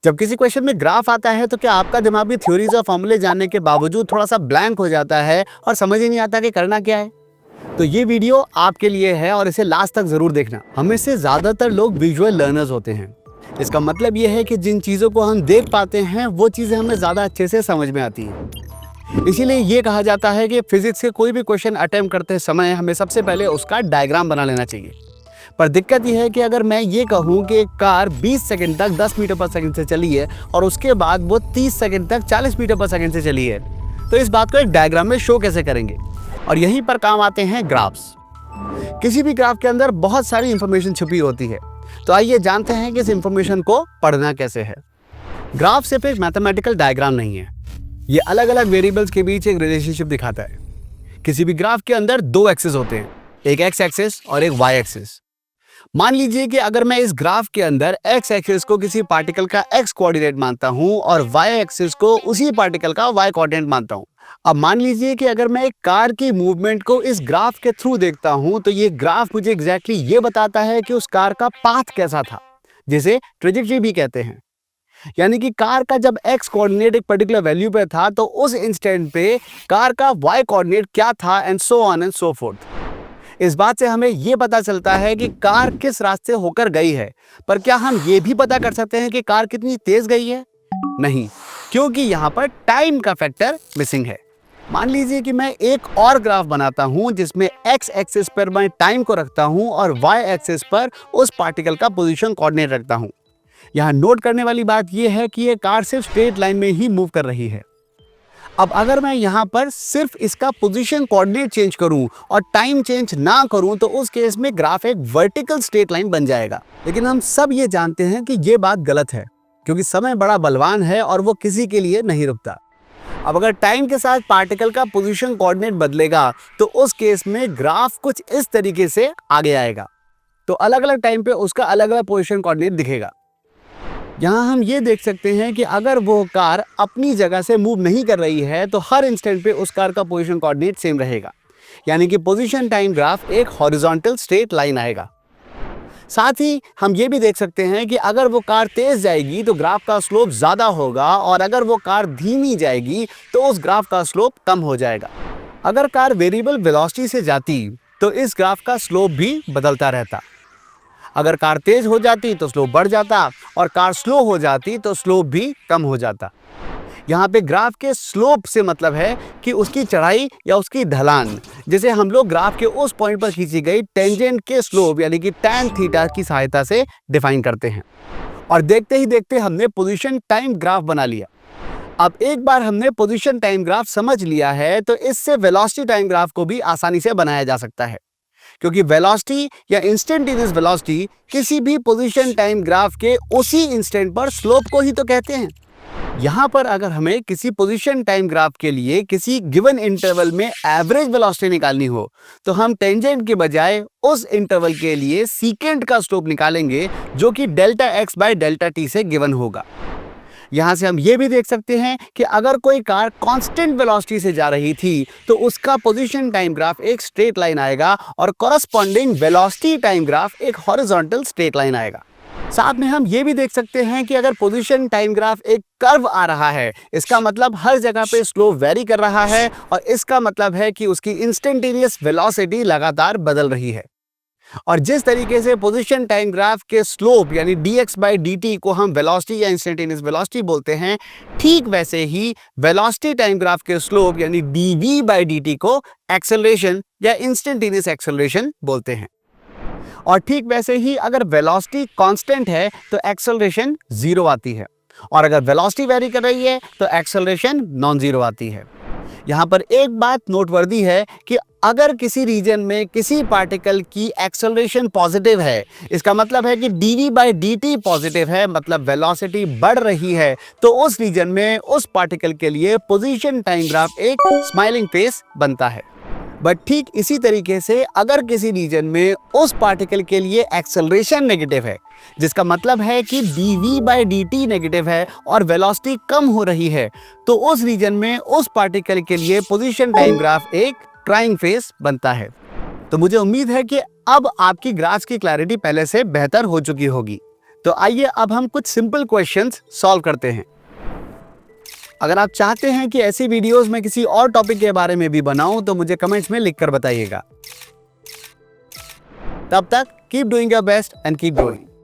जब किसी क्वेश्चन में ग्राफ आता है तो क्या आपका दिमाग भी थ्योरीज और फॉर्मूले जानने के बावजूद थोड़ा सा ब्लैंक हो जाता है और समझ ही नहीं आता कि करना क्या है? तो ये वीडियो आपके लिए है और इसे लास्ट तक जरूर देखना। हमें से ज्यादातर लोग विजुअल लर्नर्स होते हैं। इसका मतलब ये है कि जिन चीजों को हम देख पाते हैं वो चीजें हमें ज्यादा अच्छे से समझ में आती हैं। इसीलिए ये कहा जाता है कि फिजिक्स के कोई भी क्वेश्चन अटेम्प्ट करते समय हमें सबसे पहले उसका डायग्राम बना लेना चाहिए। पर दिक्कत यह है कि अगर मैं ये कहूँ कि एक कार 20 सेकंड तक 10 मीटर पर सेकंड से चली है और उसके बाद वो 30 सेकंड तक 40 मीटर पर सेकंड से चली है, तो इस बात को एक डायग्राम में शो कैसे करेंगे? और यहीं पर काम आते हैं ग्राफ्स। किसी भी ग्राफ के अंदर बहुत सारी इंफॉर्मेशन छुपी होती है, तो आइए जानते हैं कि इस इंफॉर्मेशन को पढ़ना कैसे है। ग्राफ सिर्फ एक मैथमेटिकल डायग्राम नहीं है, ये अलग अलग वेरिएबल्स के बीच एक रिलेशनशिप दिखाता है। किसी भी ग्राफ के अंदर दो एक्सिस होते हैं, एक एक्स एक्सिस और एक वाई एक्सिस। मान लीजिए कि अगर मैं इस ग्राफ के अंदर एक्स एक्सिस को किसी पार्टिकल का एक्स कोऑर्डिनेट मानता हूं और वाई एक्सिस को उसी पार्टिकल का वाई कोऑर्डिनेट मानता हूं। अब मान लीजिए कि अगर मैं एक कार की मूवमेंट को इस ग्राफ के थ्रू देखता हूं तो ये ग्राफ मुझे एग्जैक्टली ये बताता है कि उस कार का पाथ कैसा था, जिसे ट्रेजेक्टरी भी कहते हैं। यानी कि कार का जब एक्स कोऑर्डिनेट एक पर्टिकुलर वैल्यू पे था तो उस इंस्टेंट पे कार का वाई कोऑर्डिनेट क्या था, and so on and so fourth. इस बात से हमें यह पता चलता है कि कार किस रास्ते होकर गई है। पर क्या हम ये भी पता कर सकते हैं कि कार कितनी तेज गई है? नहीं, क्योंकि यहां पर टाइम का फैक्टर मिसिंग है। मान लीजिए कि मैं एक और ग्राफ बनाता हूं जिसमें एक्स एक्सिस पर मैं टाइम को रखता हूं और वाई एक्सिस पर उस पार्टिकल का पोजीशन कोऑर्डिनेट रखता हूं। यहां नोट करने वाली बात यह है कि यह कार सिर्फ स्ट्रेट लाइन में ही मूव कर रही है। अब अगर मैं यहाँ पर सिर्फ इसका पोजीशन कोऑर्डिनेट चेंज करूं और टाइम चेंज ना करूं तो उस केस में ग्राफ एक वर्टिकल स्ट्रेट लाइन बन जाएगा। लेकिन हम सब ये जानते हैं कि ये बात गलत है, क्योंकि समय बड़ा बलवान है और वो किसी के लिए नहीं रुकता। अब अगर टाइम के साथ पार्टिकल का पोजीशन कोऑर्डिनेट बदलेगा तो उस केस में ग्राफ कुछ इस तरीके से आगे आएगा। तो अलग अलग टाइम पे उसका अलग अलग पोजीशन कोऑर्डिनेट दिखेगा। यहाँ हम ये देख सकते हैं कि अगर वो कार अपनी जगह से मूव नहीं कर रही है तो हर इंस्टेंट पे उस कार का पोजीशन कोऑर्डिनेट सेम रहेगा। यानी कि पोजीशन टाइम ग्राफ एक हॉरिजॉन्टल स्ट्रेट लाइन आएगा। साथ ही हम ये भी देख सकते हैं कि अगर वो कार तेज जाएगी तो ग्राफ का स्लोप ज़्यादा होगा और अगर वो कार धीमी जाएगी तो उस ग्राफ का स्लोप कम हो जाएगा। अगर कार वेरिएबल वेलोसिटी से जाती तो इस ग्राफ का स्लोप भी बदलता रहता। अगर कार तेज हो जाती तो स्लोप बढ़ जाता और कार स्लो हो जाती तो स्लोप भी कम हो जाता। यहाँ पे ग्राफ के स्लोप से मतलब है कि उसकी चढ़ाई या उसकी ढलान, जिसे हम लोग ग्राफ के उस पॉइंट पर खींची गई टेंजेंट के स्लोप यानी कि tan थीटा की सहायता से डिफाइन करते हैं। और देखते ही देखते हमने पोजीशन टाइम ग्राफ बना लिया। अब एक बार हमने पोजीशन टाइम ग्राफ समझ लिया है तो इससे वेलोसिटी टाइम ग्राफ को भी आसानी से बनाया जा सकता है, क्योंकि वेलोसिटी या इंस्टेंटेनियस वेलोसिटी किसी भी पोजीशन टाइम ग्राफ के उसी इंस्टेंट पर स्लोप को ही तो कहते हैं। यहाँ पर अगर हमें किसी पोजीशन टाइम ग्राफ के लिए किसी गिवन इंटरवल में एवरेज वेलोसिटी निकालनी हो तो हम टेंजेंट के बजाय उस इंटरवल के लिए सीकेंट का स्लोप निकालेंगे, जो कि delta x by delta T से गिवन होगा। यहाँ से हम ये भी देख सकते हैं कि अगर कोई कार कांस्टेंट वेलोसिटी से जा रही थी तो उसका पोजीशन टाइम ग्राफ एक स्ट्रेट लाइन आएगा और कॉरस्पॉन्डिंग वेलोसिटी टाइम ग्राफ एक हॉरिजॉन्टल स्ट्रेट लाइन आएगा। साथ में हम ये भी देख सकते हैं कि अगर पोजीशन टाइम ग्राफ एक कर्व आ रहा है, इसका मतलब हर जगह पे स्लोप वेरी कर रहा है और इसका मतलब है कि उसकी इंस्टेंटेनियस वेलोसिटी लगातार बदल रही है। और जिस तरीके से पोजीशन टाइम ग्राफ के स्लोप यानी dx बाई dt को हम वेलोसिटी या इंस्टेंटेनियस वेलोसिटी बोलते हैं, ठीक वैसे ही वेलोसिटी टाइम ग्राफ के स्लोप यानी dv बाई dt को एक्सेलरेशन या इंस्टेंटेनियस एक्सेलरेशन बोलते हैं। और ठीक वैसे ही अगर वेलोसिटी कांस्टेंट है तो एक्सेलरेशन जीरो आती है, और अगर वेलोसिटी वेरी कर रही है तो एक्सेलरेशन नॉन जीरो आती है। यहाँ पर एक बात नोटवर्दी है कि अगर किसी रीजन में किसी पार्टिकल की एक्सेलरेशन पॉजिटिव है, इसका मतलब है कि dv बाई dt पॉजिटिव है, मतलब वेलोसिटी बढ़ रही है, तो उस रीजन में उस पार्टिकल के लिए पोजीशन टाइम ग्राफ एक स्माइलिंग फेस बनता है। बट ठीक इसी तरीके से अगर किसी रीजन में उस पार्टिकल के लिए एक्सेलरेशन नेगेटिव है, जिसका मतलब है कि dv बाई dt नेगेटिव है और वेलोसिटी कम हो रही है, तो उस रीजन में उस पार्टिकल के लिए पोजीशन टाइम ग्राफ एक क्राइंग फेस बनता है। तो मुझे उम्मीद है कि अब आपकी ग्राफ की क्लैरिटी पहले से बेहतर हो चुकी होगी। तो आइए अब हम कुछ सिंपल क्वेश्चंस सॉल्व करते हैं। अगर आप चाहते हैं कि ऐसी वीडियोस मैं किसी और टॉपिक के बारे में भी बनाऊं तो मुझे कमेंट्स में लिखकर बताइएगा। तब तक keep doing your best and keep growing.